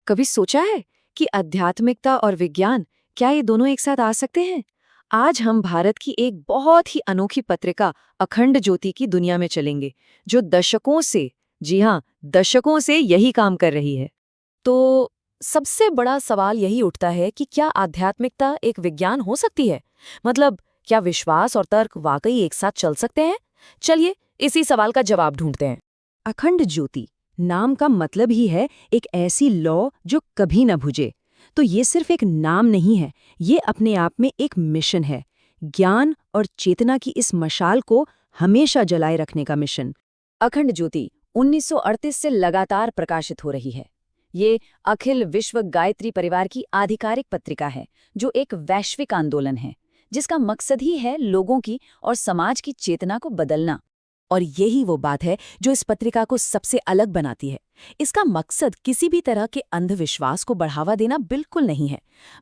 कभी सोचा है कि आध्यात्मिकता और विज्ञान क्या ये दोनों एक साथ आ सकते हैं? आज हम भारत की एक बहुत ही अनोखी पत्रिका अखंड ज्योति की दुनिया में चलेंगे, जो दशकों से, जी हाँ, दशकों से यही काम कर रही है। तो सबसे बड़ा सवाल यही उठता है कि क्या आध्यात्मिकता एक विज्ञान हो सकती है? मतलब क्या विश्वास और तर्क वाकई एक साथ चल सकते हैं? चलिए इसी सवाल का जवाब ढूंढते हैं। अखंड ज्योति नाम का मतलब ही है एक ऐसी लौ जो कभी न बुझे। तो ये सिर्फ एक नाम नहीं है, ये अपने आप में एक मिशन है। ज्ञान और चेतना की इस मशाल को हमेशा जलाए रखने का मिशन। अखंड ज्योति 1938 से लगातार प्रकाशित हो रही है। ये अखिल विश्व गायत्री परिवार की आधिकारिक पत्रिका है, जो एक वैश्विक आंदोलन है, जिसका मकसद ही है लोगों की और समाज की चेतना को बदलना। और यही वो बात है जो इस पत्रिका को सबसे अलग बनाती है। इसका मकसद किसी भी तरह के अंधविश्वास को बढ़ावा देना बिल्कुल नहीं है,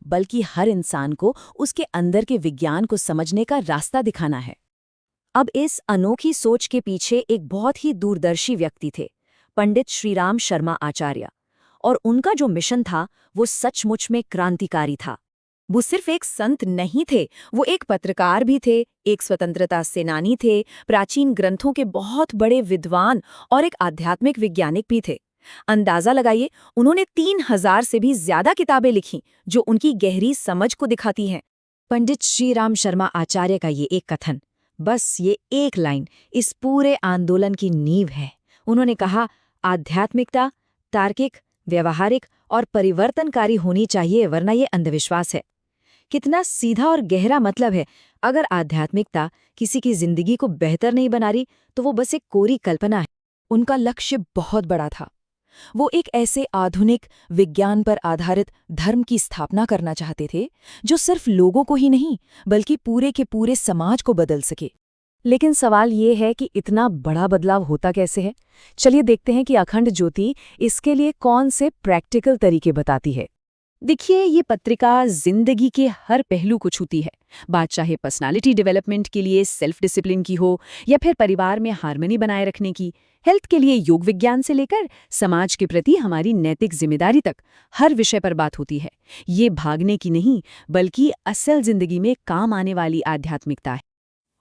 बल्कि हर इंसान को उसके अंदर के विज्ञान को समझने का रास्ता दिखाना है। अब इस अनोखी सोच के पीछे एक बहुत ही दूरदर्शी व्यक्ति थे, पंडित श्रीराम शर्मा आचार्य। और उनका जो मिशन था वो सचमुच में क्रांतिकारी था। वो सिर्फ एक संत नहीं थे, वो एक पत्रकार भी थे, एक स्वतंत्रता सेनानी थे, प्राचीन ग्रंथों के बहुत बड़े विद्वान और एक आध्यात्मिक वैज्ञानिक भी थे। अंदाजा लगाइए, उन्होंने 3000 से भी ज्यादा किताबें लिखी जो उनकी गहरी समझ को दिखाती हैं। पंडित श्रीराम शर्मा आचार्य का ये एक कथन, बस ये एक लाइन, इस पूरे आंदोलन की नींव है। उन्होंने कहा, आध्यात्मिकता तार्किक, व्यवहारिक और परिवर्तनकारी होनी चाहिए, वरना ये अंधविश्वास है। कितना सीधा और गहरा मतलब है। अगर आध्यात्मिकता किसी की जिंदगी को बेहतर नहीं बना रही तो वो बस एक कोरी कल्पना है। उनका लक्ष्य बहुत बड़ा था। वो एक ऐसे आधुनिक विज्ञान पर आधारित धर्म की स्थापना करना चाहते थे जो सिर्फ लोगों को ही नहीं बल्कि पूरे के पूरे समाज को बदल सके। लेकिन सवाल ये है कि इतना बड़ा बदलाव होता कैसे है? चलिए देखते हैं कि अखंड ज्योति इसके लिए कौन से प्रैक्टिकल तरीके बताती है। देखिए, ये पत्रिका जिंदगी के हर पहलू को छूती है। बात चाहे पर्सनालिटी डेवलपमेंट के लिए सेल्फ डिसिप्लिन की हो, या फिर परिवार में हार्मनी बनाए रखने की, हेल्थ के लिए योग विज्ञान से लेकर समाज के प्रति हमारी नैतिक जिम्मेदारी तक, हर विषय पर बात होती है। ये भागने की नहीं, बल्कि असल जिंदगी में काम आने वाली आध्यात्मिकता है।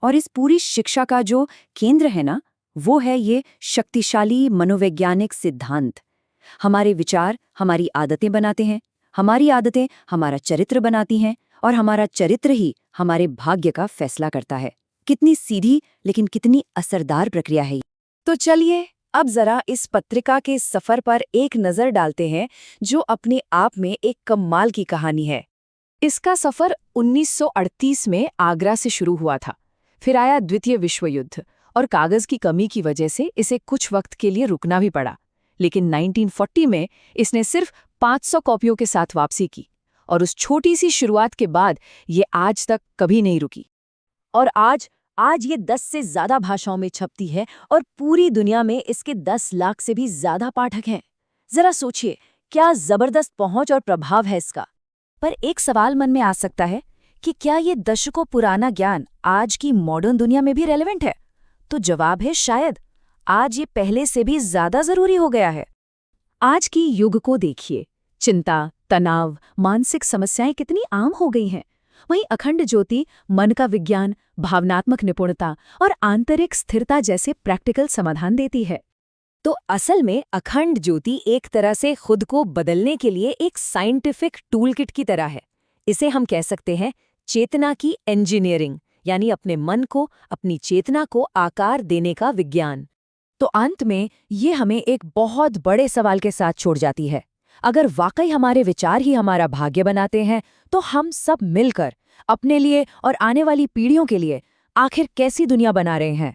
और इस पूरी शिक्षा का जो केंद्र है ना, वो है ये शक्तिशाली मनोवैज्ञानिक सिद्धांत। हमारे विचार हमारी आदतें बनाते हैं, हमारी आदतें हमारा चरित्र बनाती हैं, और हमारा चरित्र ही हमारे भाग्य का फैसला करता है। कितनी सीधी लेकिन कितनी असरदार प्रक्रिया है। तो चलिए अब जरा इस पत्रिका के सफर पर एक नजर डालते हैं, जो अपने आप में एक कमाल की कहानी है। इसका सफर 1938 में आगरा से शुरू हुआ था। फिर आया द्वितीय विश्व युद्ध, और कागज की कमी की वजह से इसे कुछ वक्त के लिए रुकना भी पड़ा। लेकिन 1940 में इसने सिर्फ 500 कॉपियों के साथ वापसी की, और उस छोटी सी शुरुआत के बाद ये आज तक कभी नहीं रुकी। और आज ये 10 से ज्यादा भाषाओं में छपती है, और पूरी दुनिया में इसके 10 लाख से भी ज्यादा पाठक हैं। जरा सोचिए, क्या जबरदस्त पहुंच और प्रभाव है इसका। पर एक सवाल मन में आ सकता है कि क्या ये दशकों पुराना ज्ञान आज की मॉडर्न दुनिया में भी रेलेवेंट है? तो जवाब है शायद। आज ये पहले से भी ज्यादा जरूरी हो गया है। आज की युग को देखिए, चिंता, तनाव, मानसिक समस्याएं कितनी आम हो गई हैं। वहीं अखंड ज्योति मन का विज्ञान, भावनात्मक निपुणता और आंतरिक स्थिरता जैसे प्रैक्टिकल समाधान देती है। तो असल में अखंड ज्योति एक तरह से खुद को बदलने के लिए एक साइंटिफिक टूलकिट की तरह है। इसे हम कह सकते हैं चेतना की इंजीनियरिंग, यानी अपने मन को, अपनी चेतना को आकार देने का विज्ञान। तो अंत में ये हमें एक बहुत बड़े सवाल के साथ छोड़ जाती है। अगर वाकई हमारे विचार ही हमारा भाग्य बनाते हैं, तो हम सब मिलकर अपने लिए और आने वाली पीढ़ियों के लिए आखिर कैसी दुनिया बना रहे हैं?